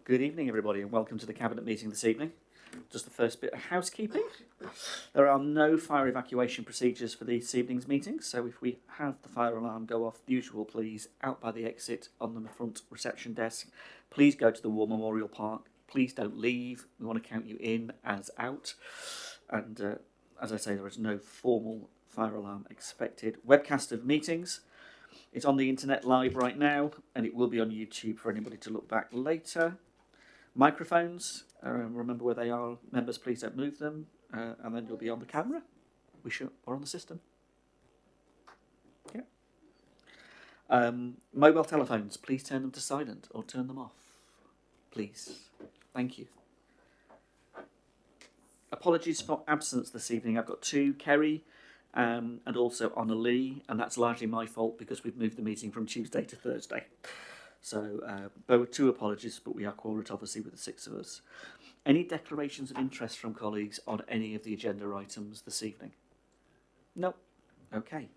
Good evening, everybody, and welcome to the Cabinet meeting this evening. Just the first bit of housekeeping. There are no fire evacuation procedures for this evening's meeting, so if we have the fire alarm go off, the usual please, out by the exit on the front reception desk. Please go to the War Memorial Park. Please don't leave. We want to count you in as out. And as I say, there is no formal fire alarm expected. Webcast of meetings. It's on the internet live right now, and it will be on YouTube for anybody to look back later. Microphones, remember where they are. Members, please don't move them, and then you'll be on the camera. Or on the system. Yeah. Mobile telephones, please turn them to silent or turn them off. Please. Thank you. Apologies for absence this evening. I've got two, Kerry and also Honor Lee, and that's largely my fault because we've moved the meeting from Tuesday to Thursday. So there were two apologies, but we are quorate obviously with the six of us. Any declarations of interest from colleagues on any of the agenda items this evening? No. Okay.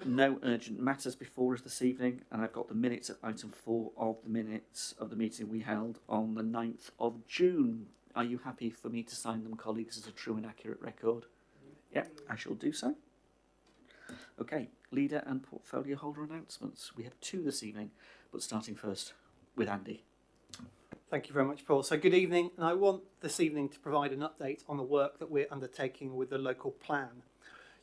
No urgent matters before us this evening, and I've got the minutes at item 4 of the minutes of the meeting we held on the 9th of June. Are you happy for me to sign them, colleagues, as a true and accurate record? Yeah, I shall do so. Okay, leader and portfolio holder announcements. We have two this evening, but starting first with Andy. Thank you very much, Paul. So good evening, and I want this evening to provide an update on the work that we're undertaking with the local plan.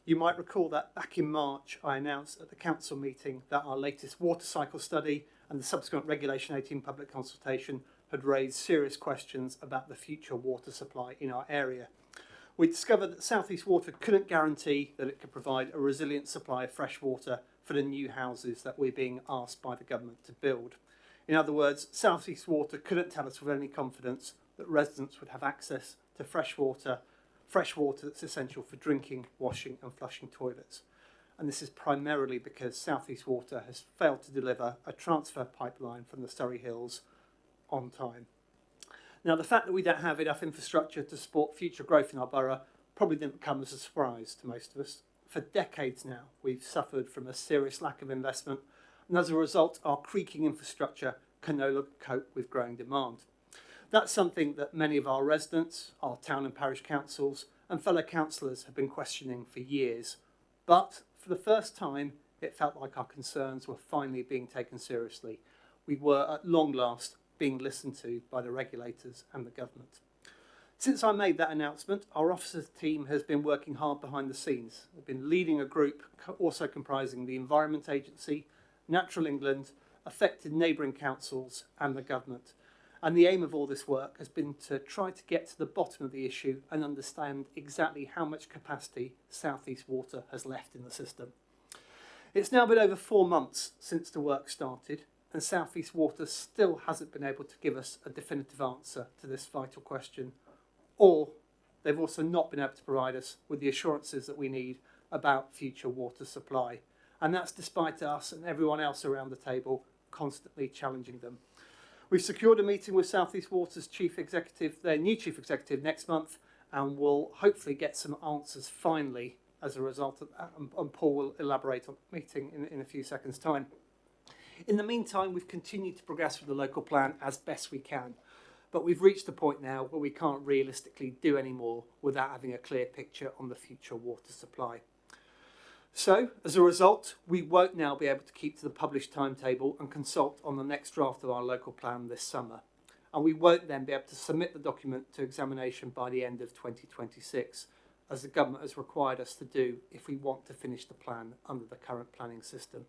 You might recall that back in March, I announced at the council meeting that our latest water cycle study and the subsequent Regulation 18 public consultation had raised serious questions about the future water supply in our area. We discovered that South East Water couldn't guarantee that it could provide a resilient supply of fresh water for the new houses that we're being asked by the government to build. In other words, South East Water couldn't tell us with any confidence that residents would have access to fresh water that's essential for drinking, washing and flushing toilets. And this is primarily because South East Water has failed to deliver a transfer pipeline from the Surrey Hills on time. Now, the fact that we don't have enough infrastructure to support future growth in our borough probably didn't come as a surprise to most of us. For decades now, we've suffered from a serious lack of investment, and as a result, our creaking infrastructure can no longer cope with growing demand. That's something that many of our residents, our town and parish councils, and fellow councillors have been questioning for years. But for the first time, it felt like our concerns were finally being taken seriously. We were, at long last, being listened to by the regulators and the government. Since I made that announcement, our officers team has been working hard behind the scenes. They've been leading a group also comprising the Environment Agency, Natural England, affected neighbouring councils and the government. And the aim of all this work has been to try to get to the bottom of the issue and understand exactly how much capacity South East Water has left in the system. It's now been over 4 months since the work started, and South East Water still hasn't been able to give us a definitive answer to this vital question, or they've also not been able to provide us with the assurances that we need about future water supply. And that's despite us and everyone else around the table constantly challenging them. We've secured a meeting with South East Water's their new chief executive next month, and we'll hopefully get some answers finally as a result of that, and Paul will elaborate on the meeting in a few seconds' time. In the meantime, we've continued to progress with the local plan as best we can, but we've reached a point now where we can't realistically do any more without having a clear picture on the future water supply. So, as a result, we won't now be able to keep to the published timetable and consult on the next draft of our local plan this summer. And we won't then be able to submit the document to examination by the end of 2026, as the government has required us to do if we want to finish the plan under the current planning system.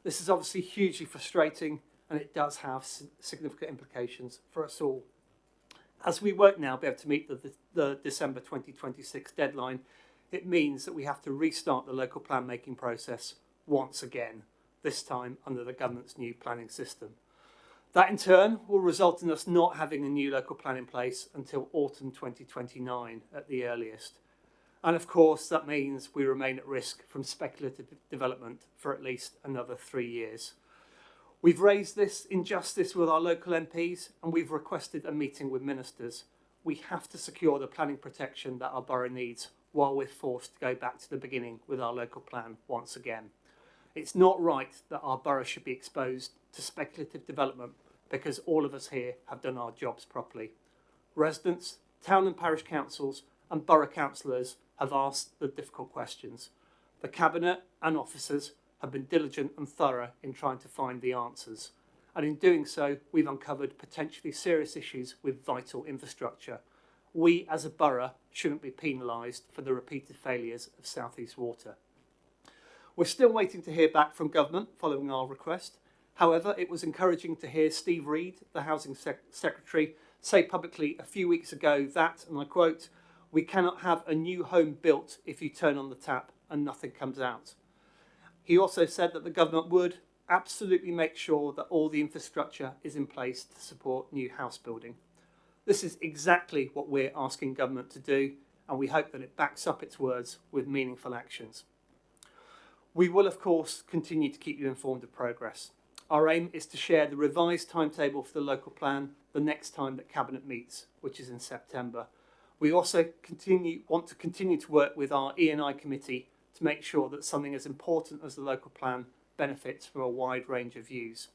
This is obviously hugely frustrating, and it does have significant implications for us all. As we won't now be able to meet the December 2026 deadline, it means that we have to restart the local plan making process once again, this time under the government's new planning system. That in turn will result in us not having a new local plan in place until autumn 2029 at the earliest. And of course, that means we remain at risk from speculative development for at least another 3 years. We've raised this injustice with our local MPs, and we've requested a meeting with ministers. We have to secure the planning protection that our borough needs while we're forced to go back to the beginning with our local plan once again. It's not right that our borough should be exposed to speculative development because all of us here have done our jobs properly. Residents, town and parish councils and borough councillors have asked the difficult questions. The Cabinet and officers have been diligent and thorough in trying to find the answers. And in doing so, we've uncovered potentially serious issues with vital infrastructure. We as a borough shouldn't be penalised for the repeated failures of South East Water. We're still waiting to hear back from government following our request. However, it was encouraging to hear Steve Reed, the Housing Secretary, say publicly a few weeks ago that, and I quote, "We cannot have a new home built if you turn on the tap and nothing comes out." He also said that the government would absolutely make sure that all the infrastructure is in place to support new house building. This is exactly what we're asking government to do, and we hope that it backs up its words with meaningful actions. We will, of course, continue to keep you informed of progress. Our aim is to share the revised timetable for the local plan the next time that Cabinet meets, which is in September. We also want to continue to work with our E&I committee to make sure that something as important as the local plan benefits from a wide range of views.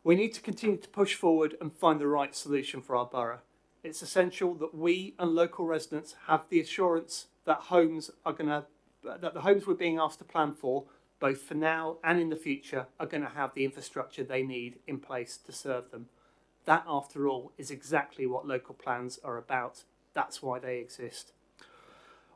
We need to continue to push forward and find the right solution for our borough. It's essential that we and local residents have the assurance that the homes we're being asked to plan for, both for now and in the future, are going to have the infrastructure they need in place to serve them. That, after all, is exactly what local plans are about. That's why they exist.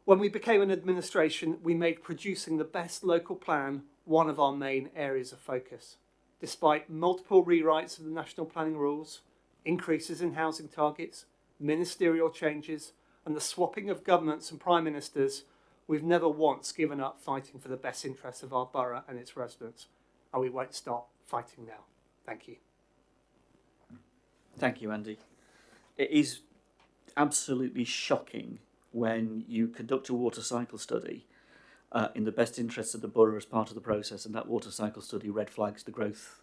When we became an administration, we made producing the best local plan one of our main areas of focus. Despite multiple rewrites of the national planning rules, increases in housing targets, ministerial changes, and the swapping of governments and prime ministers, we've never once given up fighting for the best interests of our borough and its residents, and we won't stop fighting now. Thank you. Thank you, Andy. It is absolutely shocking when you conduct a water cycle study in the best interests of the borough as part of the process, and that water cycle study red flags the growth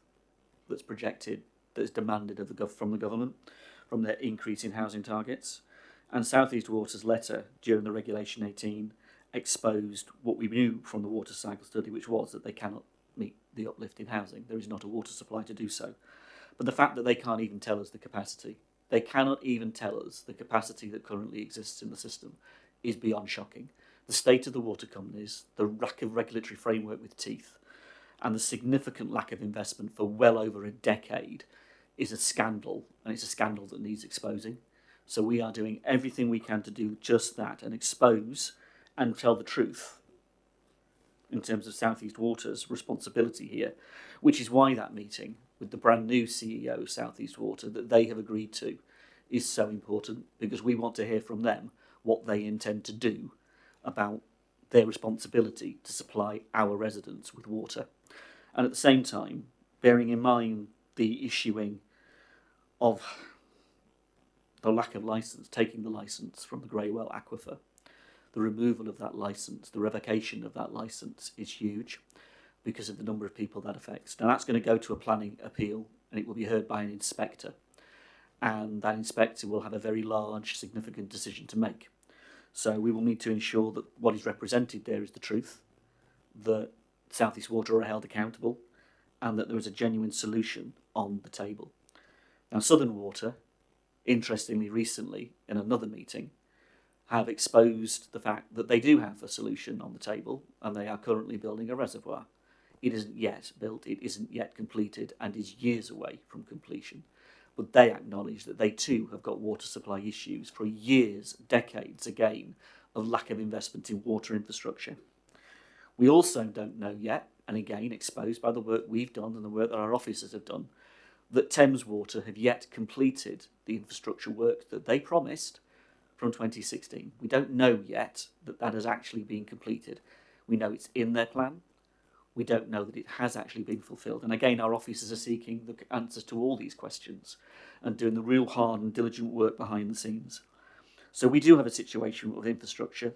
that's projected, that's demanded of from the government, from their increase in housing targets. And South East Water's letter during the Regulation 18 exposed what we knew from the water cycle study, which was that they cannot meet the uplift in housing. There is not a water supply to do so. But the fact that they can't even tell us the capacity, they cannot even tell us the capacity that currently exists in the system, is beyond shocking. The state of the water companies, the lack of regulatory framework with teeth, and the significant lack of investment for well over a decade is a scandal, and it's a scandal that needs exposing. So we are doing everything we can to do just that and expose and tell the truth in terms of South East Water's responsibility here, which is why that meeting with the brand new CEO of South East Water that they have agreed to is so important, because we want to hear from them what they intend to do about their responsibility to supply our residents with water. And at the same time, bearing in mind the issuing of the lack of licence, taking the licence from the Greywell Aquifer, the removal of that licence, the revocation of that licence is huge because of the number of people that affects. Now that's going to go to a planning appeal, and it will be heard by an inspector. And that inspector will have a very large, significant decision to make. So we will need to ensure that what is represented there is the truth, that South East Water are held accountable, and that there is a genuine solution on the table. Now Southern Water, interestingly recently, in another meeting, have exposed the fact that they do have a solution on the table, and they are currently building a reservoir. It isn't yet built, it isn't yet completed, and is years away from completion. But they acknowledge that they too have got water supply issues for years, decades again, of lack of investment in water infrastructure. We also don't know yet, and again exposed by the work we've done and the work that our officers have done, that Thames Water have yet completed the infrastructure work that they promised from 2016. We don't know yet that that has actually been completed. We know it's in their plan. We don't know that it has actually been fulfilled. And again, our officers are seeking the answers to all these questions and doing the real hard and diligent work behind the scenes. So we do have a situation with infrastructure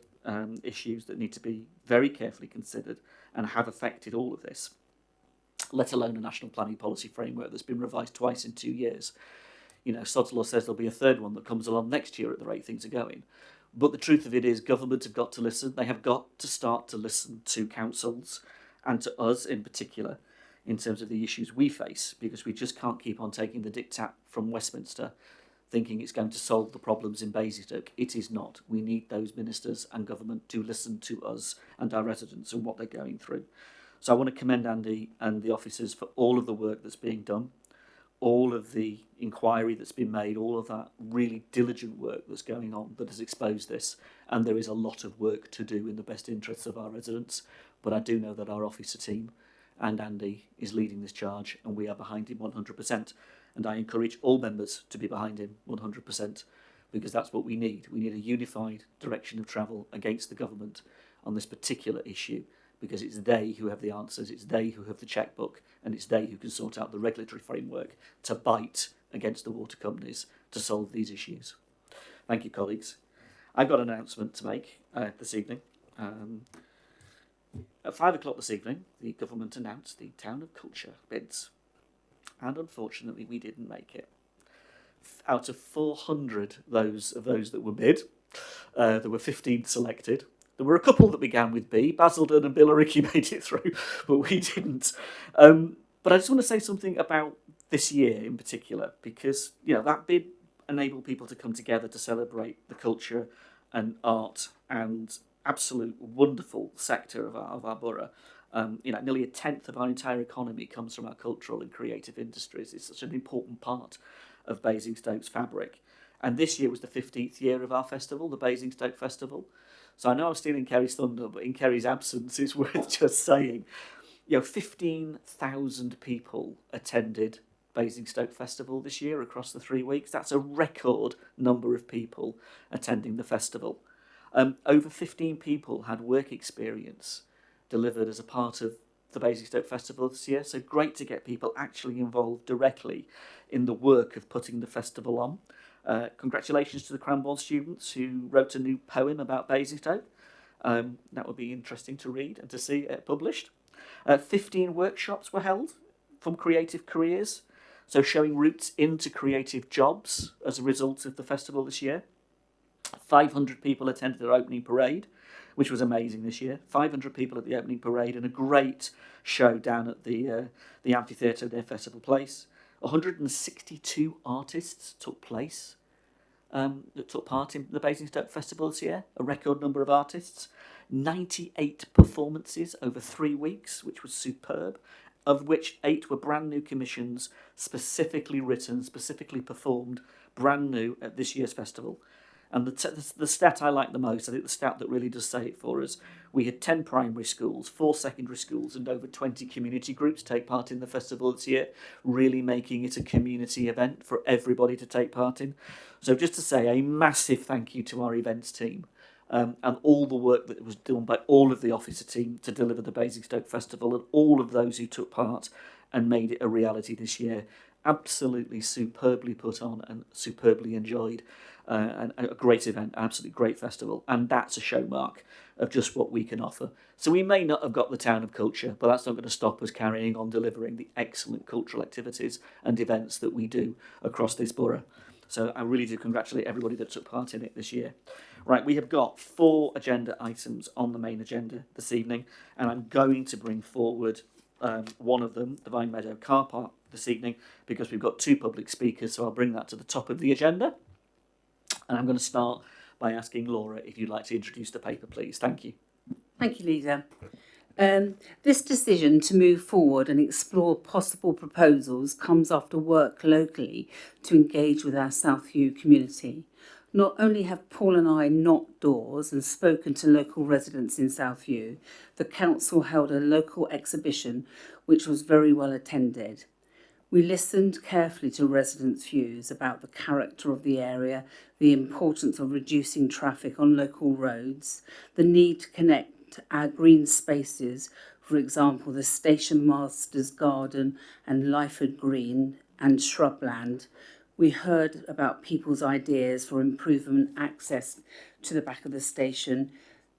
issues that need to be very carefully considered and have affected all of this, let alone a national planning policy framework that's been revised twice in 2 years. You know, Sod's Law says there'll be a third one that comes along next year at the rate things are going. But the truth of it is government have got to listen. They have got to start to listen to councils and to us in particular. in terms of the issues we face, because we just can't keep on taking the diktat from Westminster thinking it's going to solve the problems in Basingstoke. It is not. We need those ministers and government to listen to us and our residents and what they're going through. So I want to commend Andy and the officers for all of the work that's being done, all of the inquiry that's been made, all of that really diligent work that's going on that has exposed this. And there is a lot of work to do in the best interests of our residents. But I do know that our officer team and Andy is leading this charge, and we are behind him 100%. And I encourage all members to be behind him 100%, because that's what we need. We need a unified direction of travel against the government on this particular issue, because it's they who have the answers, it's they who have the chequebook, and it's they who can sort out the regulatory framework to bite against the water companies to solve these issues. Thank you, colleagues. I've got an announcement to make this evening. At 5 o'clock this evening, the government announced the Town of Culture bids. And unfortunately, we didn't make it. Out of 400 of those that were bid, there were 15 selected. There were a couple that began with B. Basildon and Billericay made it through, but we didn't. But I just want to say something about this year in particular, because that bid enabled people to come together to celebrate the culture and art and absolute wonderful sector of our borough. Nearly a tenth of our entire economy comes from our cultural and creative industries. It's such an important part of Basingstoke's fabric. And this year was the 15th year of our festival, the Basingstoke Festival. So I know I'm stealing Kerry's thunder, but in Kerry's absence, it's worth just saying, 15,000 people attended Basingstoke Festival this year across the 3 weeks. That's a record number of people attending the festival. Over 15 people had work experience delivered as a part of the Basingstoke Festival this year. So great to get people actually involved directly in the work of putting the festival on. Congratulations to the Cranbourne students who wrote a new poem about Basingstoke. That would be interesting to read and to see it published. 15 workshops were held from creative careers, so showing routes into creative jobs as a result of the festival this year. 500 people attended their opening parade, which was amazing this year. 500 people at the opening parade and a great show down at the amphitheatre near Festival Place. 162 artists took part in the Basingstoke Festival this year, a record number of artists. 98 performances over 3 weeks, which was superb, of which 8 were brand new commissions, specifically written, specifically performed, brand new at this year's festival. And the stat I like the most, I think the stat that really does say it for us, we had 10 primary schools, 4 secondary schools and over 20 community groups take part in the festival this year, really making it a community event for everybody to take part in. So just to say a massive thank you to our events team and all the work that was done by all of the officer team to deliver the Basingstoke Festival and all of those who took part and made it a reality this year. Absolutely superbly put on and superbly enjoyed. And a great event, absolutely great festival, and that's a show mark of just what we can offer. So we may not have got the Town of Culture, but that's not going to stop us carrying on delivering the excellent cultural activities and events that we do across this borough. So I really do congratulate everybody that took part in it this year. Right, we have got 4 agenda items on the main agenda this evening, and I'm going to bring forward one of them, the Vine Meadow car park, this evening, because we've got 2 public speakers, so I'll bring that to the top of the agenda. And I'm going to start by asking Laura if you'd like to introduce the paper, please. Thank you. Thank you, Leader. This decision to move forward and explore possible proposals comes after work locally to engage with our South Hugh community. Not only have Paul and I knocked doors and spoken to local residents in South Hugh, the council held a local exhibition which was very well attended. We listened carefully to residents' views about the character of the area, the importance of reducing traffic on local roads, the need to connect our green spaces, for example, the Station Master's Garden and Lyford Green and shrubland. We heard about people's ideas for improvement access to the back of the station.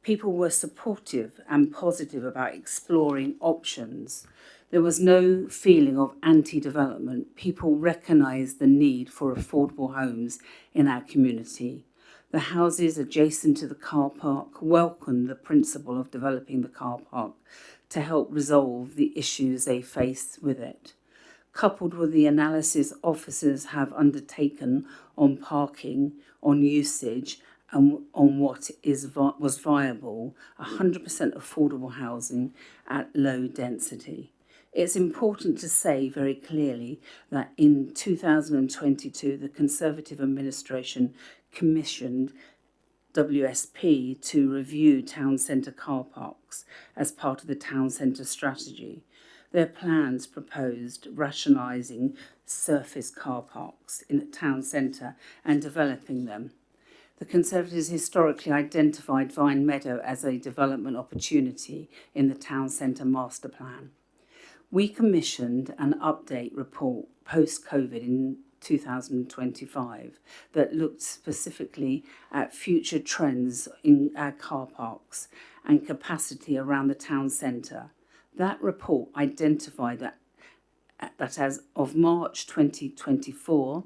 People were supportive and positive about exploring options. There was no feeling of anti-development. People recognised the need for affordable homes in our community. The houses adjacent to the car park welcomed the principle of developing the car park to help resolve the issues they face with it, coupled with the analysis officers have undertaken on parking, on usage, and on what was viable, 100% affordable housing at low density. It's important to say very clearly that in 2022, the Conservative administration commissioned WSP to review town centre car parks as part of the town centre strategy. Their plans proposed rationalising surface car parks in the town centre and developing them. The Conservatives historically identified Vine Meadow as a development opportunity in the town centre master plan. We commissioned an update report post-COVID in 2025 that looked specifically at future trends in our car parks and capacity around the town centre. That report identified that as of March 2024,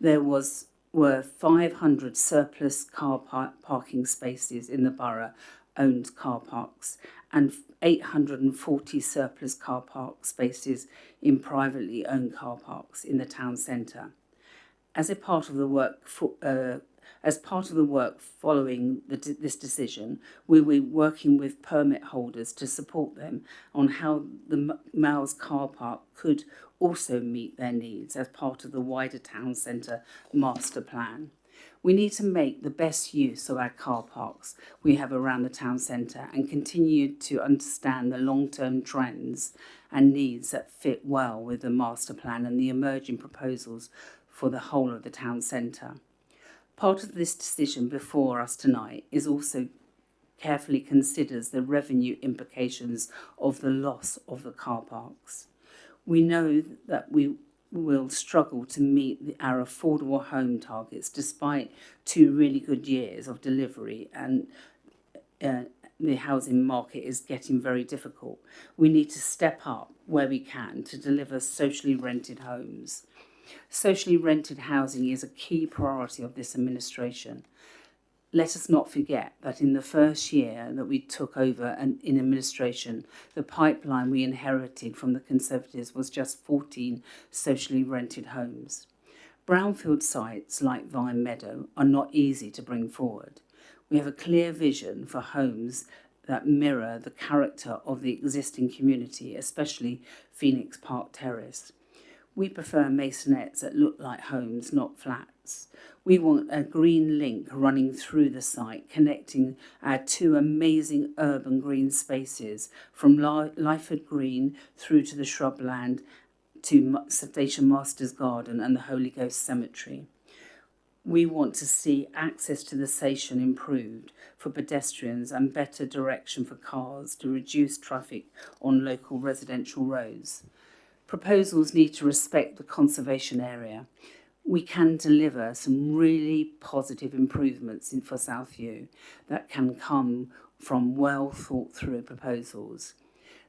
there were 500 surplus car parking spaces in the borough-owned car parks and 840 surplus car park spaces in privately owned car parks in the town centre. As part of the work following this decision, we were working with permit holders to support them on how the Mals car park could also meet their needs as part of the wider town centre master plan. We need to make the best use of our car parks we have around the town centre and continue to understand the long-term trends and needs that fit well with the master plan and the emerging proposals for the whole of the town centre. Part of this decision before us tonight is also carefully considers the revenue implications of the loss of the car parks. We know that we will struggle to meet our affordable home targets despite 2 really good years of delivery, and the housing market is getting very difficult. We need to step up where we can to deliver socially rented homes. Socially rented housing is a key priority of this administration. Let us not forget that in the first year that we took over in administration, the pipeline we inherited from the Conservatives was just 14 socially rented homes. Brownfield sites like Vine Meadow are not easy to bring forward. We have a clear vision for homes that mirror the character of the existing community, especially Phoenix Park Terrace. We prefer masonettes that look like homes, not flats. We want a green link running through the site, connecting our 2 amazing urban green spaces from Lyford Green through to the shrubland to Station Master's Garden and the Holy Ghost Cemetery. We want to see access to the station improved for pedestrians and better direction for cars to reduce traffic on local residential roads. Proposals need to respect the conservation area. We can deliver some really positive improvements for Southview that can come from well thought through proposals.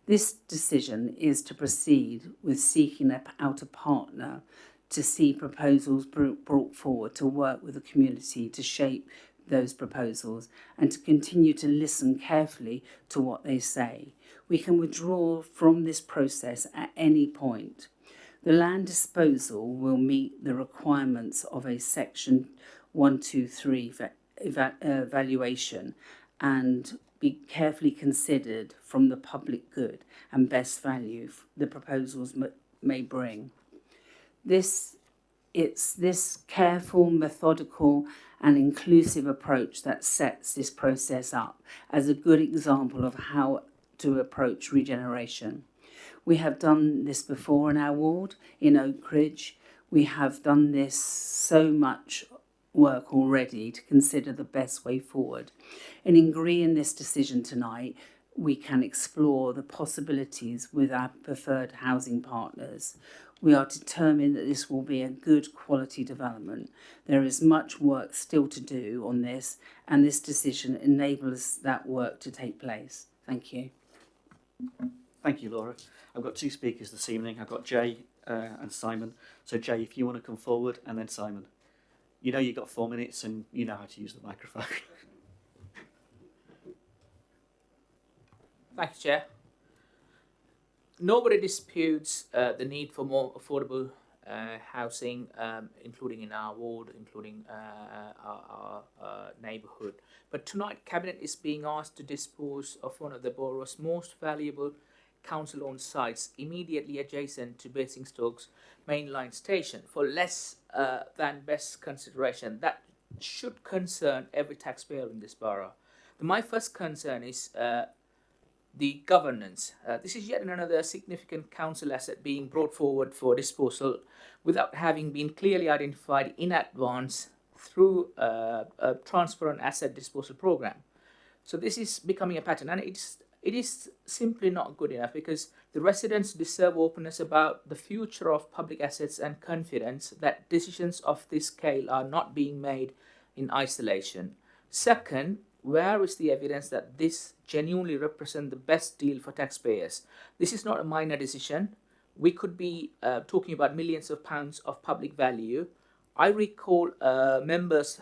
This decision is to proceed with seeking out a partner to see proposals brought forward to work with the community to shape those proposals and to continue to listen carefully to what they say. We can withdraw from this process at any point. The land disposal will meet the requirements of a Section 123 evaluation and be carefully considered from the public good and best value the proposals may bring. It's this careful, methodical and inclusive approach that sets this process up as a good example of how to approach regeneration. We have done this before in our ward, in Oak Ridge. We have done this so much work already to consider the best way forward. In agreeing this decision tonight, we can explore the possibilities with our preferred housing partners. We are determined that this will be a good quality development. There is much work still to do on this, and this decision enables that work to take place. Thank you. Thank you, Laura. I've got 2 speakers this evening. I've got Jay and Simon. So Jay, if you want to come forward, and then Simon. You know you've got 4 minutes and you know how to use the microphone. Thank you, Chair. nobody disputes the need for more affordable housing, including in our ward, including our neighbourhood. But tonight, Cabinet is being asked to dispose of one of the borough's most valuable council-owned sites immediately adjacent to Basingstoke's mainline station for less than best consideration. That should concern every taxpayer in this borough. My first concern is the governance. This is yet another significant council asset being brought forward for disposal without having been clearly identified in advance through a transparent asset disposal program. So this is becoming a pattern, and it is simply not good enough, because the residents deserve openness about the future of public assets and confidence that decisions of this scale are not being made in isolation. Second, where is the evidence that this genuinely represents the best deal for taxpayers? This is not a minor decision. We could be talking about millions of pounds of public value. I recall members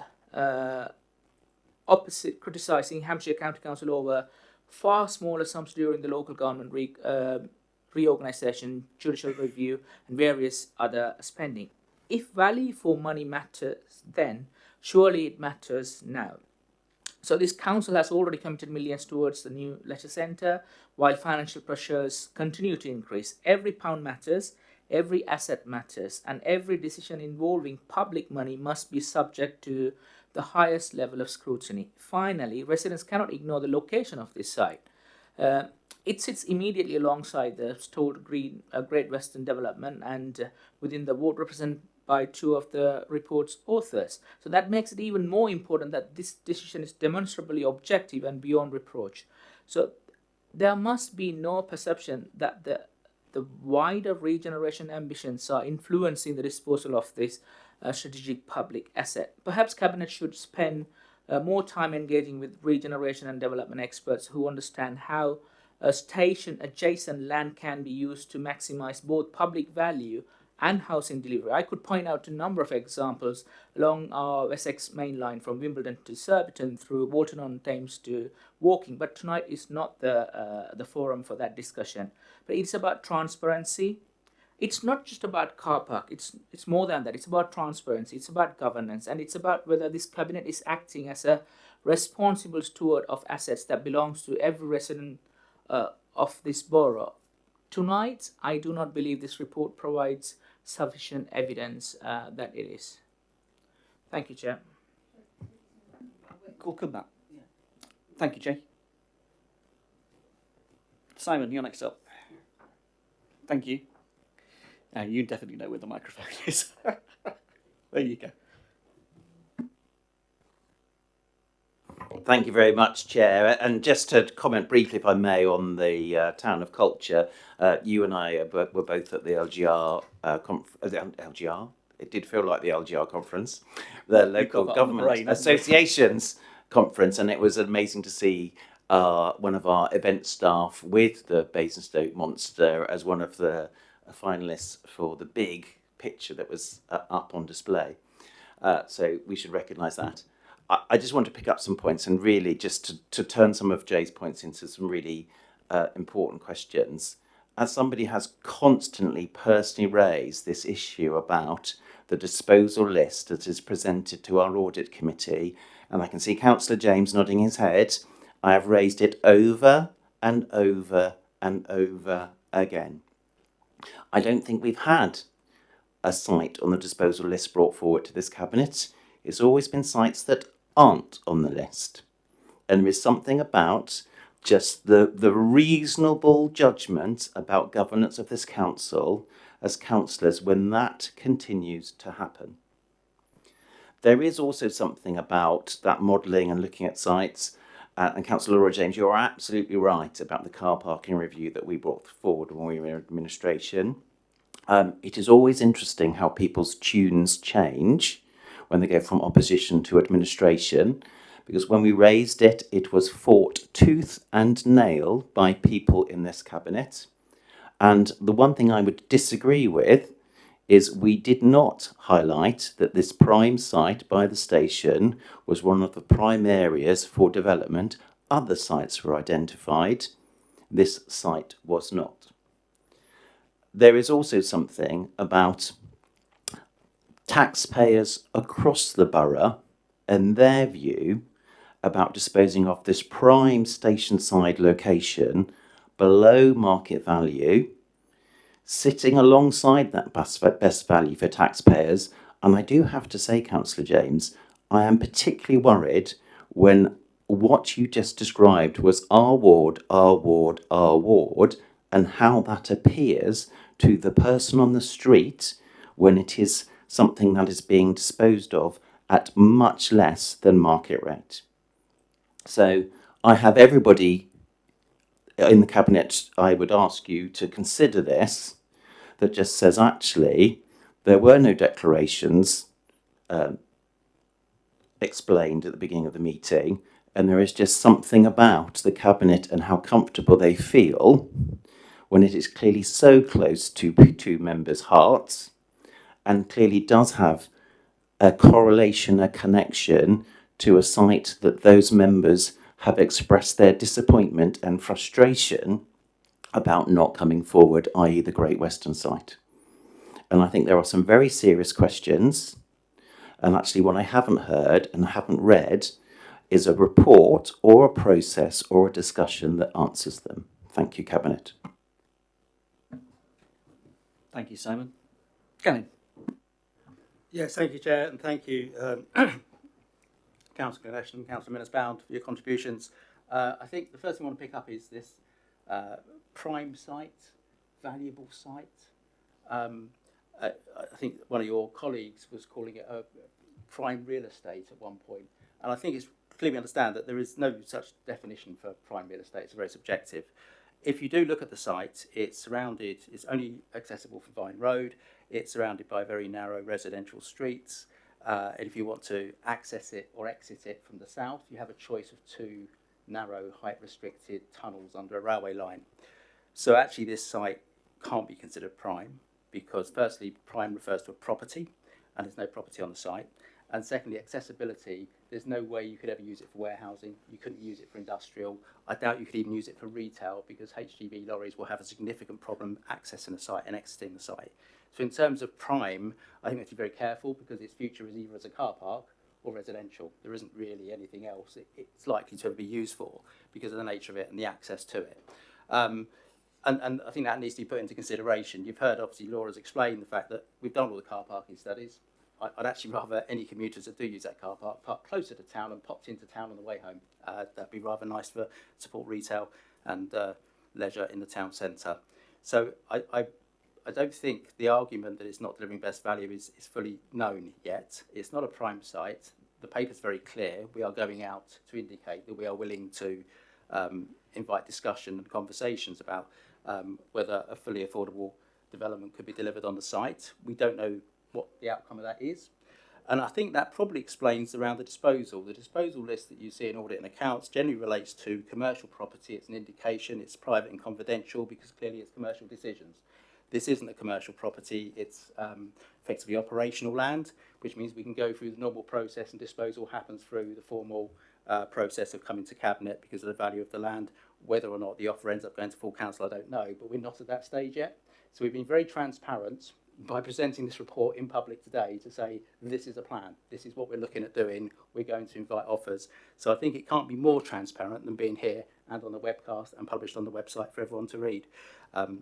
opposite criticising Hampshire County Council over far smaller sums during the local government reorganisation, judicial review, and various other spending. If value for money matters then, surely it matters now. So this council has already committed millions towards the new leisure centre, while financial pressures continue to increase. Every pound matters, every asset matters, and every decision involving public money must be subject to the highest level of scrutiny. Finally, residents cannot ignore the location of this site. It sits immediately alongside the Stored Green Great Western Development, and within the ward represented by two of the report's authors. So that makes it even more important that this decision is demonstrably objective and beyond reproach. So there must be no perception that the wider regeneration ambitions are influencing the disposal of this strategic public asset. Perhaps Cabinet should spend more time engaging with regeneration and development experts who understand how a station adjacent land can be used to maximise both public value and housing delivery. I could point out a number of examples along our Wessex main line from Wimbledon to Surbiton, through Walton-on-Thames to Woking, but tonight is not the forum for that discussion. But it's about transparency. It's not just about car park, it's more than that. It's about transparency, it's about governance, and it's about whether this cabinet is acting as a responsible steward of assets that belongs to every resident of this borough. Tonight, I do not believe this report provides sufficient evidence that it is. Thank you, Chair. We'll come back. Thank you, Jay. Simon, you're next up. Thank you. You definitely know where the microphone is. There you go. Thank you very much, Chair. And just to comment briefly, if I may, on the Town of Culture, you and I were both at the LGR LGR. It did feel like the LGR conference, the Local Government Associations conference, and it was amazing to see one of our event staff with the Basingstoke Monster as one of the finalists for the big picture that was up on display. So we should recognise that. I just want to pick up some points and really just to turn some of Jay's points into some really important questions. As somebody has constantly personally raised this issue about the disposal list that is presented to our audit committee, and I can see Councillor James nodding his head, I have raised it over and over and over again. I don't think we've had a site on the disposal list brought forward to this cabinet. It's always been sites that aren't on the list. And there is something about just the reasonable judgment about governance of this council as councillors when that continues to happen. There is also something about that modelling and looking at sites. And Councillor Laura James, you're absolutely right about the car parking review that we brought forward when we were in administration. It is always interesting how people's tunes change when they go from opposition to administration, because when we raised it, it was fought tooth and nail by people in this cabinet. And the one thing I would disagree with is we did not highlight that this prime site by the station was one of the prime areas for development. Other sites were identified. This site was not. there is also something about taxpayers across the borough and their view about disposing of this prime station side location below market value, sitting alongside that best value for taxpayers. And I do have to say, Councillor James, I am particularly worried when what you just described was our ward, our ward, our ward, and how that appears to the person on the street when it is something that is being disposed of at much less than market rate. So I have everybody in the Cabinet, I would ask you to consider this, that just says actually there were no declarations explained at the beginning of the meeting, and there is just something about the Cabinet and how comfortable they feel when it is clearly so close to two members' hearts and clearly does have a correlation, a connection to a site that those members have expressed their disappointment and frustration about not coming forward, i.e. the Great Western site. And I think there are some very serious questions. And actually what I haven't heard and haven't read is a report or a process or a discussion that answers them. Thank you, Cabinet. Thank you, Simon. Gavin. Yes, thank you, Chair, and thank you, Councillor Ganesh and Councillor Minnesbound, for your contributions. I think the first thing I want to pick up is this prime site, valuable site. I think one of your colleagues was calling it a prime real estate at one point, and I think it's clearly understand that there is no such definition for prime real estate. It's very subjective. If you do look at the site, it's surrounded, it's only accessible from Vine Road, it's surrounded by very narrow residential streets, and if you want to access it or exit it from the south, you have a choice of two narrow, height-restricted tunnels under a railway line. So actually this site can't be considered prime, because firstly, prime refers to a property, and there's no property on the site. And secondly, accessibility, there's no way you could ever use it for warehousing. You couldn't use it for industrial. I doubt you could even use it for retail, because HGV lorries will have a significant problem accessing the site and exiting the site. So in terms of prime, I think we have to be very careful, because its future is either as a car park or residential. There isn't really anything else it's likely to be used for because of the nature of it and the access to it. And I think that needs to be put into consideration. You've heard, obviously, Laura's explained the fact that we've done all the car parking studies. I'd actually rather any commuters that do use that car park park closer to town and popped into town on the way home. That'd be rather nice for support retail and leisure in the town centre. So I don't think the argument that it's not delivering best value is fully known yet. It's not a prime site. The paper's very clear. We are going out to indicate that we are willing to invite discussion and conversations about whether a fully affordable development could be delivered on the site. We don't know what the outcome of that is. And I think that probably explains around the disposal. The disposal list that you see in audit and accounts generally relates to commercial property. It's an indication, it's private and confidential, because clearly it's commercial decisions. This isn't a commercial property, it's effectively operational land, which means we can go through the normal process, and disposal happens through the formal process of coming to Cabinet because of the value of the land. Whether or not the offer ends up going to full council, I don't know, but we're not at that stage yet. So we've been very transparent by presenting this report in public today to say this is a plan, this is what we're looking at doing, we're going to invite offers. So I think it can't be more transparent than being here and on the webcast and published on the website for everyone to read.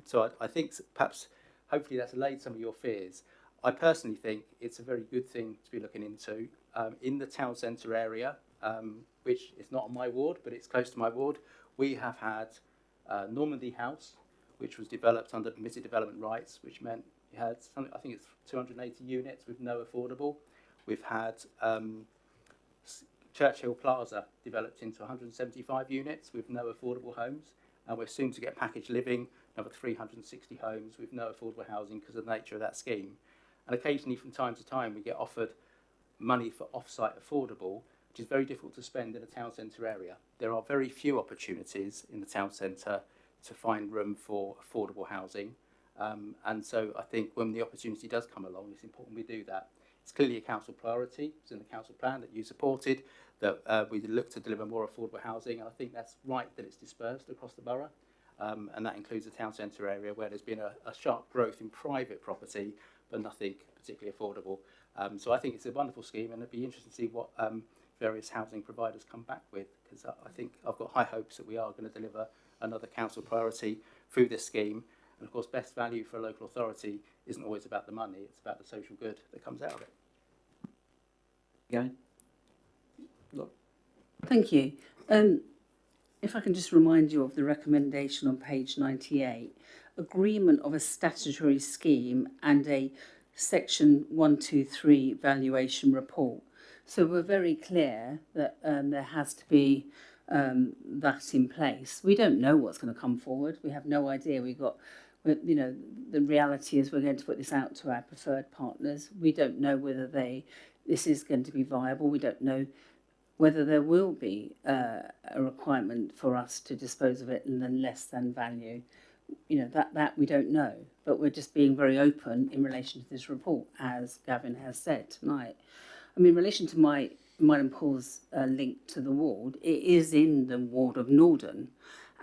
So I think perhaps, hopefully that's allayed some of your fears. I personally think it's a very good thing to be looking into. In the town centre area, which is not on my ward, but it's close to my ward, we have had Normandy House, which was developed under permitted development rights, which meant you had, I think it's 280 units with no affordable. We've had Churchill Plaza developed into 175 units with no affordable homes. And we're soon to get packaged living, another 360 homes with no affordable housing because of the nature of that scheme. And occasionally, from time to time, we get offered money for off-site affordable, which is very difficult to spend in a town centre area. There are very few opportunities in the town centre to find room for affordable housing. And so I think when the opportunity does come along, it's important we do that. It's clearly a council priority. It's in the council plan that you supported, that we look to deliver more affordable housing. And I think that's right that it's dispersed across the borough. and that includes the town centre area where there's been a sharp growth in private property, but nothing particularly affordable. So I think it's a wonderful scheme, and it'd be interesting to see what various housing providers come back with, because I think I've got high hopes that we are going to deliver another council priority through this scheme. And of course, best value for a local authority isn't always about the money, it's about the social good that comes out of it. Going? Thank you. If I can just remind you of the recommendation on page 98, agreement of a statutory scheme and a section 123 valuation report. So we're very clear that there has to be that in place. We don't know what's going to come forward. We have no idea. You know, the reality is we're going to put this out to our preferred partners. We don't know whether this is going to be viable. We don't know whether there will be a requirement for us to dispose of it in the less than value. You know, that we don't know, but we're just being very open in relation to this report, as Gavin has said tonight. I mean, in relation to mine and Paul's link to the ward, it is in the ward of Norden.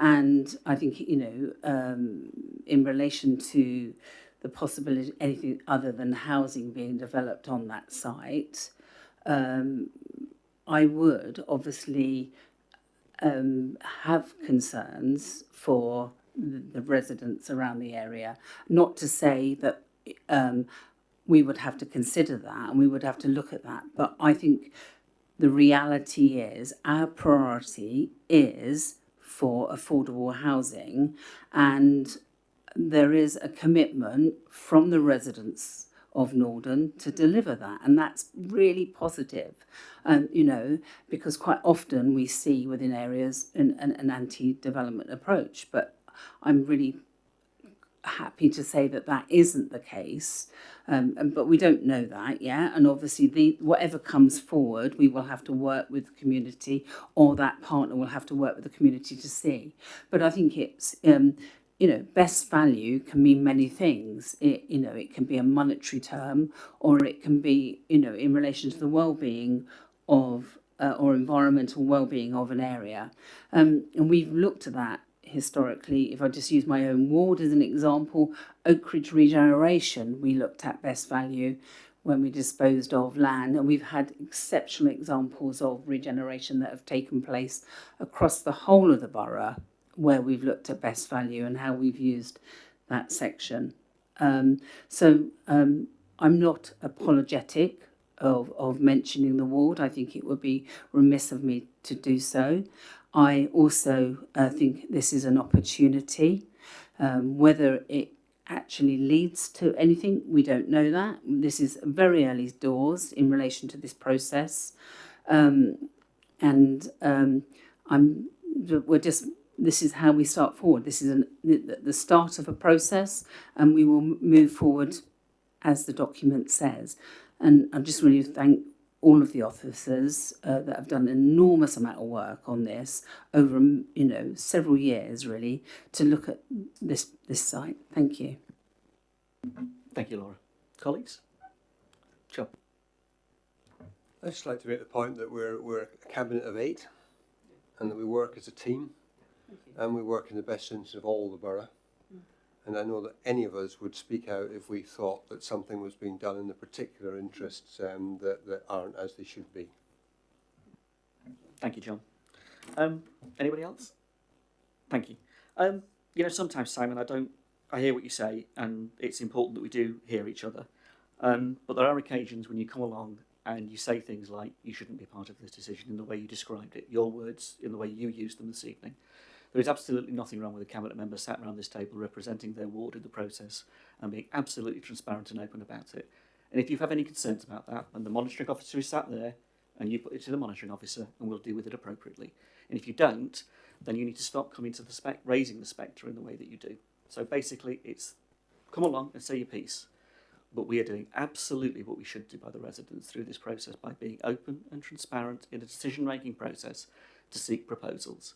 And I think, you know, in relation to the possibility of anything other than housing being developed on that site, I would obviously have concerns for the residents around the area. Not to say that we would have to consider that and we would have to look at that, but I think the reality is our priority is for affordable housing, and there is a commitment from the residents of Norden to deliver that, and that's really positive. You know, because quite often we see within areas an anti-development approach, but I'm really happy to say that that isn't the case, but we don't know that yet, and obviously whatever comes forward we will have to work with the community, or that partner will have to work with the community to see. But I think it's you know, best value can mean many things. You know, it can be a monetary term, or it can be, you know, in relation to the well-being of or environmental well-being of an area, and we've looked at that historically. If I just use my own ward as an example, Oakridge Regeneration, we looked at best value when we disposed of land, and we've had exceptional examples of regeneration that have taken place across the whole of the borough, where we've looked at best value and how we've used that section. So I'm not apologetic of mentioning the ward. I think it would be remiss of me to do so. I also think this is an opportunity. Whether it actually leads to anything, we don't know that. This is very early doors in relation to this process. This is how we start forward. This is the start of a process, and we will move forward as the document says. And I just really thank all of the officers that have done an enormous amount of work on this over, you know, several years really, to look at this site. Thank you. Thank you, Laura. Colleagues? Sure. I'd just like to make the point that we're a cabinet of 8, and that we work as a team, and we work in the best interest of all the borough. And I know that any of us would speak out if we thought that something was being done in the particular interests that aren't as they should be. Thank you, John. Anybody else? Thank you. You know, sometimes, Simon, I hear what you say, and it's important that we do hear each other. But there are occasions when you come along and you say things like, you shouldn't be part of this decision in the way you described it, your words in the way you used them this evening. There is absolutely nothing wrong with a cabinet member sat around this table representing their ward in the process and being absolutely transparent and open about it. And if you have any concerns about that, then the monitoring officer is sat there, and you put it to the monitoring officer, and we'll deal with it appropriately. And if you don't, then you need to stop coming to the raising the spectre in the way that you do. So basically, it's come along and say your piece. But we are doing absolutely what we should do by the residents through this process, by being open and transparent in the decision-making process to seek proposals.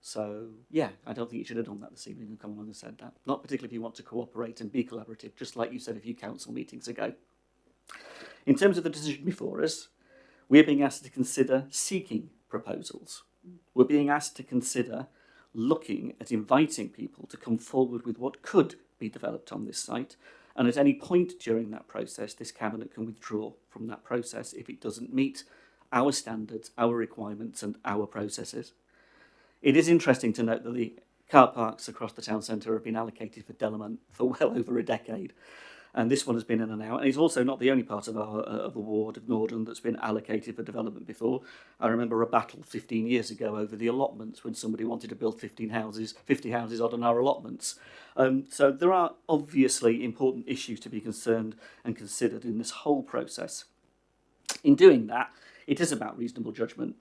So, yeah, I don't think you should have done that this evening and come along and said that. Not particularly if you want to cooperate and be collaborative, just like you said a few council meetings ago. In terms of the decision before us, we're being asked to consider seeking proposals. We're being asked to consider looking at inviting people to come forward with what could be developed on this site. And at any point during that process, this Cabinet can withdraw from that process if it doesn't meet our standards, our requirements and our processes. It is interesting to note that the car parks across the town centre have been allocated for development for well over a decade. And this one has been in and out. And it's also not the only part of our of the ward of Norden that's been allocated for development before. I remember a battle 15 years ago over the allotments when somebody wanted to build 50 houses on our allotments. So there are obviously important issues to be concerned and considered in this whole process. In doing that, it is about reasonable judgment.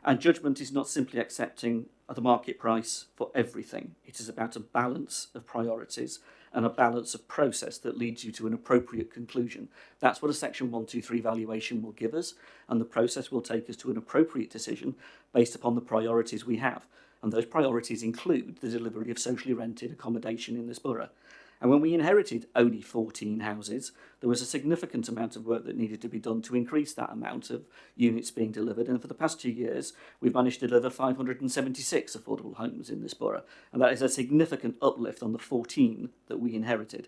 And judgment is not simply accepting the market price for everything. It is about a balance of priorities and a balance of process that leads you to an appropriate conclusion. That's what a Section 123 valuation will give us, and the process will take us to an appropriate decision based upon the priorities we have. And those priorities include the delivery of socially rented accommodation in this borough. And when we inherited only 14 houses, there was a significant amount of work that needed to be done to increase that amount of units being delivered. And for the past 2 years, we've managed to deliver 576 affordable homes in this borough. And that is a significant uplift on the 14 that we inherited.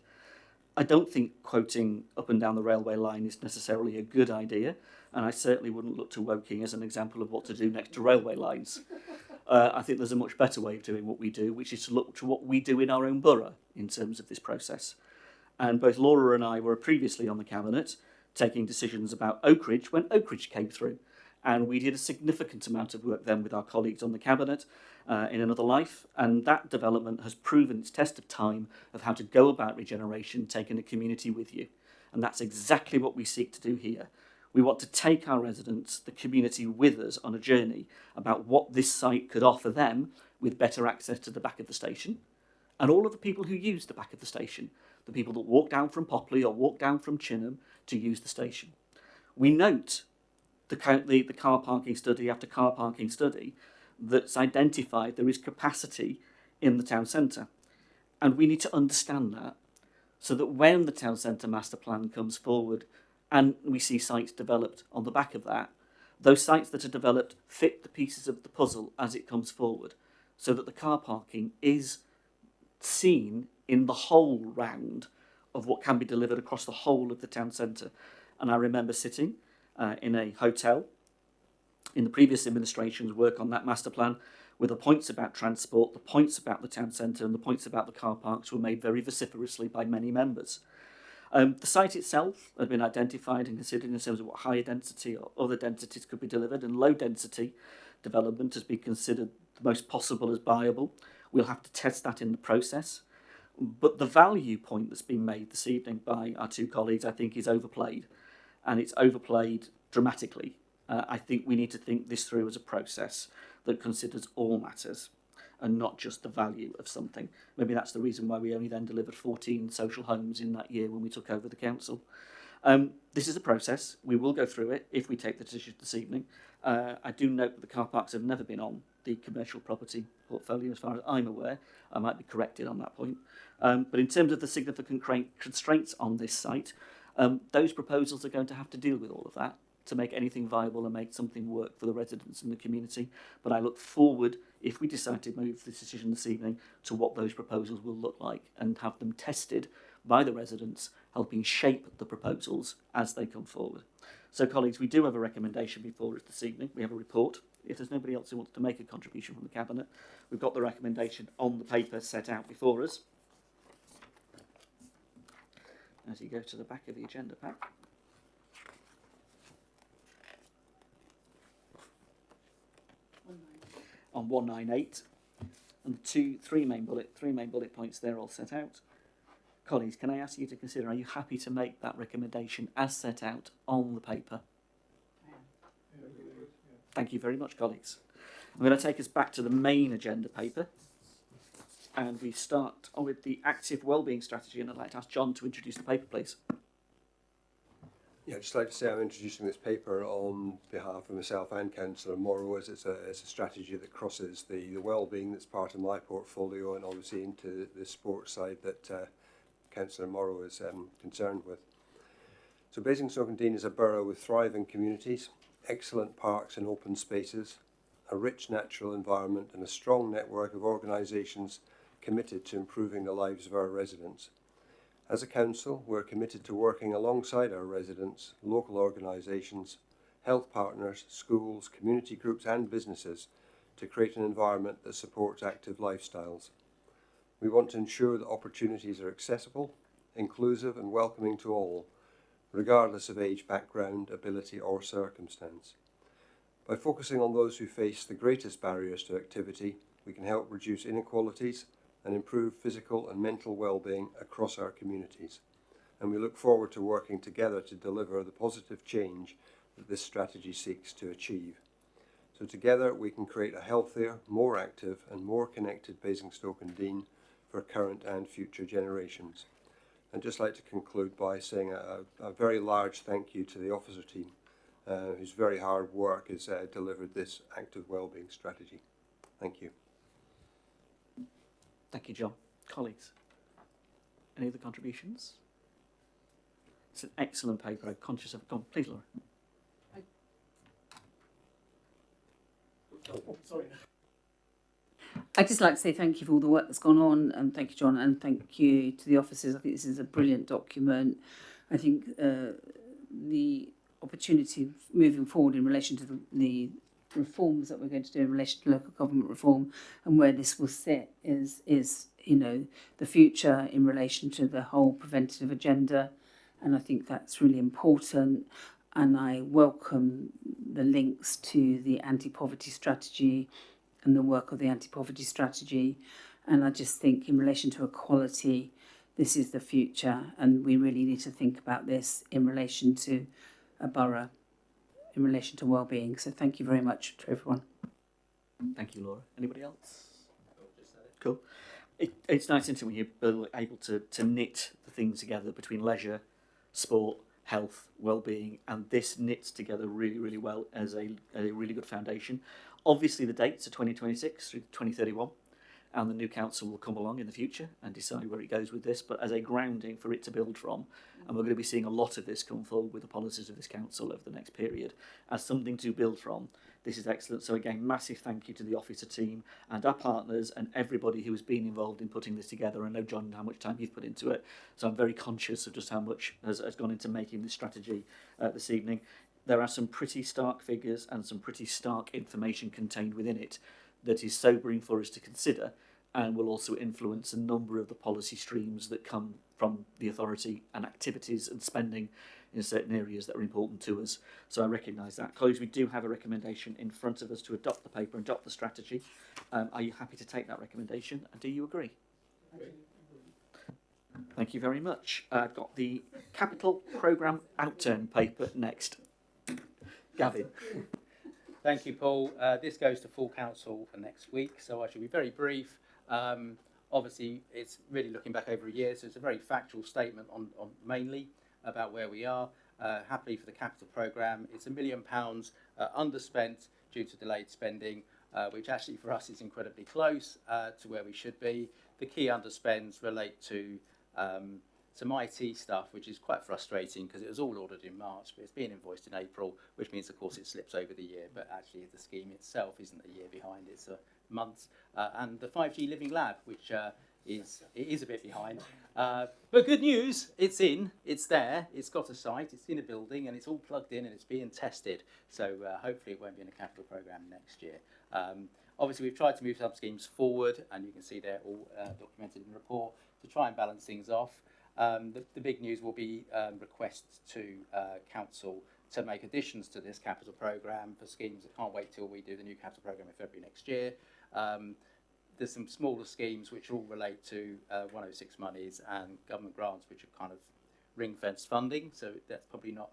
I don't think quoting up and down the railway line is necessarily a good idea. And I certainly wouldn't look to Woking as an example of what to do next to railway lines. I think there's a much better way of doing what we do, which is to look to what we do in our own borough in terms of this process. And both Laura and I were previously on the Cabinet taking decisions about Oakridge when Oakridge came through. And we did a significant amount of work then with our colleagues on the Cabinet in another life. And that development has proven its test of time of how to go about regeneration, taking a community with you. And that's exactly what we seek to do here. We want to take our residents, the community, with us on a journey about what this site could offer them with better access to the back of the station and all of the people who use the back of the station, the people that walk down from Popley or walk down from Chinham to use the station. We note the car parking study after car parking study that's identified there is capacity in the town centre. And we need to understand that so that when the town centre master plan comes forward and we see sites developed on the back of that, those sites that are developed fit the pieces of the puzzle as it comes forward, so that the car parking is seen in the whole round of what can be delivered across the whole of the town centre. And I remember sitting in a hotel in the previous administration's work on that master plan, where the points about transport, the points about the town centre and the points about the car parks were made very vociferously by many members. The site itself had been identified and considered in terms of what higher density or other densities could be delivered, and low density development has been considered the most possible as viable. We'll have to test that in the process. But the value point that's been made this evening by our two colleagues, I think, is overplayed. And it's overplayed dramatically. I think we need to think this through as a process that considers all matters and not just the value of something. Maybe that's the reason why we only then delivered 14 social homes in that year when we took over the council. This is a process. We will go through it if we take the decision this evening. I do note that the car parks have never been on the commercial property portfolio as far as I'm aware. I might be corrected on that point. But in terms of the significant constraints on this site, those proposals are going to have to deal with all of that to make anything viable and make something work for the residents and the community. But I look forward, if we decide to move this decision this evening, to what those proposals will look like and have them tested by the residents, helping shape the proposals as they come forward. So, colleagues, we do have a recommendation before us this evening. We have a report. If there's nobody else who wants to make a contribution from the Cabinet, we've got the recommendation on the paper set out before us. As you go to the back of the agenda pack. On 198, and three main bullet points there all set out. Colleagues, can I ask you to consider, are you happy to make that recommendation as set out on the paper? Thank you very much, colleagues. I'm going to take us back to the main agenda paper, and we start with the active wellbeing strategy, and I'd like to ask John to introduce the paper, please. Yeah, I'd just like to say I'm introducing this paper on behalf of myself and Councillor Morrow, as it's a strategy that crosses the wellbeing that's part of my portfolio and obviously into the sports side that Councillor Morrow is concerned with. So Basingstoke is a borough with thriving communities, excellent parks and open spaces, a rich natural environment and a strong network of organisations committed to improving the lives of our residents. As a council, we're committed to working alongside our residents, local organisations, health partners, schools, community groups and businesses to create an environment that supports active lifestyles. We want to ensure that opportunities are accessible, inclusive and welcoming to all, regardless of age, background, ability or circumstance. By focusing on those who face the greatest barriers to activity, we can help reduce inequalities and improve physical and mental well-being across our communities. And we look forward to working together to deliver the positive change that this strategy seeks to achieve. So together we can create a healthier, more active and more connected Basingstoke and Deane for current and future generations. I'd just like to conclude by saying a very large thank you to the officer team whose very hard work has delivered this active wellbeing strategy. Thank you. Thank you, John. Colleagues, any other contributions? It's an excellent paper. I'm conscious of it. Go on, please, Laura. Oh, sorry. I'd just like to say thank you for all the work that's gone on, and thank you, John, and thank you to the officers. I think this is a brilliant document. I think the opportunity moving forward in relation to the reforms that we're going to do in relation to local government reform and where this will sit is the future in relation to the whole preventative agenda, and I think that's really important. And I welcome the links to the anti-poverty strategy and the work of the anti-poverty strategy. And I just think in relation to equality, this is the future, and we really need to think about this in relation to a borough, in relation to well-being. So thank you very much to everyone. Thank you, Laura. Anybody else? Cool. It's nice, isn't it, when you're able to knit the things together between leisure, sport, health, well-being, and this knits together really, really well as a really good foundation. Obviously, the dates are 2026 through 2031, and the new council will come along in the future and decide where it goes with this, but as a grounding for it to build from, and we're going to be seeing a lot of this come forward with the policies of this council over the next period, as something to build from. This is excellent. So again, massive thank you to the officer team and our partners and everybody who has been involved in putting this together. I know, John, how much time you've put into it, so I'm very conscious of just how much has gone into making this strategy this evening. There are some pretty stark figures and some pretty stark information contained within it that is sobering for us to consider, and will also influence a number of the policy streams that come from the authority and activities and spending in certain areas that are important to us. So I recognise that. Colleagues, we do have a recommendation in front of us to adopt the paper and adopt the strategy. Are you happy to take that recommendation, and do you agree? Thank you very much. I've got the Capital Programme Outturn paper next. Gavin. Thank you, Paul. This goes to full council next week, so I shall be very brief. Obviously, it's really looking back over a year, so it's a very factual statement on mainly about where we are. Happily for the capital programme, it's £1 million underspent due to delayed spending, which actually for us is incredibly close to where we should be. The key underspends relate to some IT stuff, which is quite frustrating because it was all ordered in March, but it's being invoiced in April, which means, of course, it slips over the year. But actually, the scheme itself isn't a year behind; it's a month. And the 5G Living Lab, which is a bit behind. But good news, it's in, it's there, it's got a site, it's in a building, and it's all plugged in and it's being tested. So hopefully, it won't be in a capital programme next year. Obviously, we've tried to move some schemes forward, and you can see they're all documented in the report to try and balance things off. The big news will be requests to council to make additions to this capital programme for schemes that can't wait till we do the new capital programme in February next year. There's some smaller schemes which all relate to 106 monies and government grants, which are kind of ring-fenced funding, so that's probably not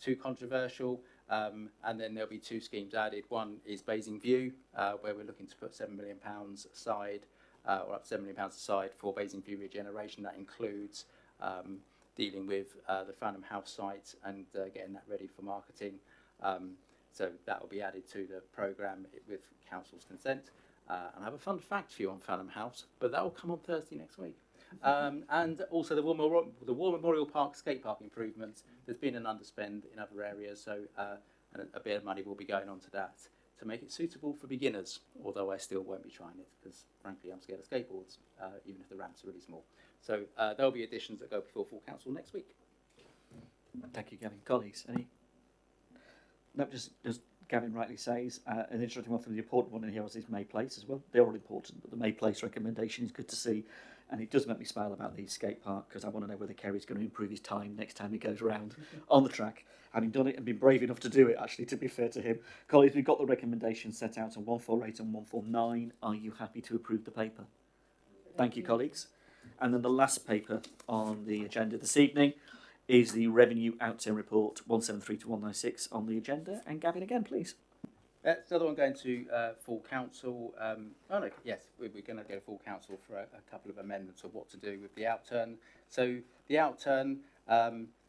too controversial. And then there'll be two schemes added. One is Basing View, where we're looking to put £7 million aside, or up to £7 million aside for Basing View regeneration. That includes dealing with the Farnham House site and getting that ready for marketing. So that will be added to the programme with council's consent. And I have a fun fact for you on Farnham House, but that will come on Thursday next week. And also the War Memorial Park skate park improvements. There's been an underspend in other areas, so and a bit of money will be going on to that to make it suitable for beginners, although I still won't be trying it because, frankly, I'm scared of skateboards, even if the ramps are really small. So there'll be additions that go before full council next week. Thank you, Gavin. Colleagues, any? No, just Gavin rightly says, an interesting one from the important one in here was his May Place as well. They're all important, but the May Place recommendation is good to see. And it does make me smile about the skate park because I want to know whether Kerry's going to improve his time next time he goes around on the track, having done it and been brave enough to do it, actually, to be fair to him. Colleagues, we've got the recommendations set out on 148 and 149. Are you happy to approve the paper? Thank you, colleagues. And then the last paper on the agenda this evening is the Revenue Outturn Report 173 to 196 on the agenda. And Gavin again, please. It's another one going to full council. We're going to go to full council for a couple of amendments of what to do with the outturn. So the outturn,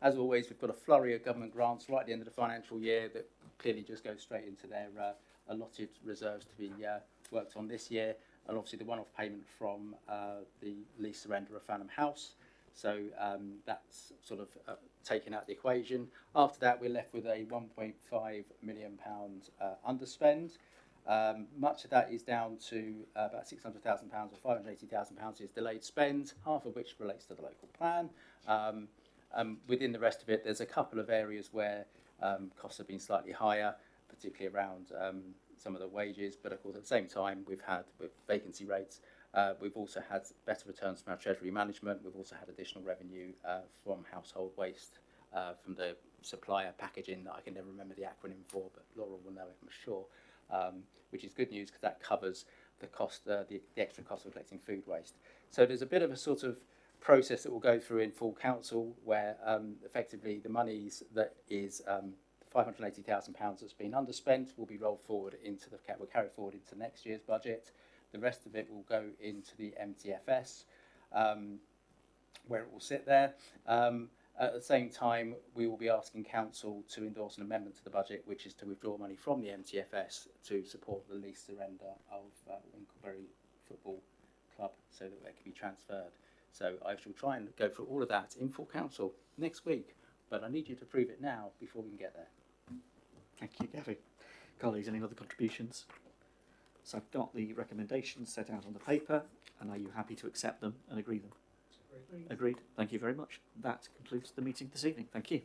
as always, we've got a flurry of government grants right at the end of the financial year that clearly just go straight into their allotted reserves to be worked on this year, and obviously the one-off payment from the lease surrender of Farnham House. So that's sort of taken out the equation. After that, we're left with a £1.5 million underspend. Much of that is down to about £600,000 or £580,000 is delayed spend, half of which relates to the local plan. Within the rest of it, there's a couple of areas where costs have been slightly higher, particularly around some of the wages, but of course at the same time with vacancy rates. We've also had better returns from our treasury management. We've also had additional revenue from household waste, from the supplier packaging that I can never remember the acronym for, but Laura will know it, I'm sure, which is good news because that covers the cost, the extra cost of collecting food waste. So there's a bit of a sort of process that we'll go through in full council where effectively the monies that is £580,000 that's been underspent will be rolled forward will carry forward into next year's budget. The rest of it will go into the MTFS, where it will sit there. At the same time, we will be asking council to endorse an amendment to the budget, which is to withdraw money from the MTFS to support the lease surrender of Winklebury Football Club so that they can be transferred. So I shall try and go through all of that in full council next week, but I need you to approve it now before we can get there. Thank you, Gavin. Colleagues, any other contributions? So I've got the recommendations set out on the paper, and are you happy to accept them and agree them? Agreed. Thank you very much. That concludes the meeting this evening. Thank you.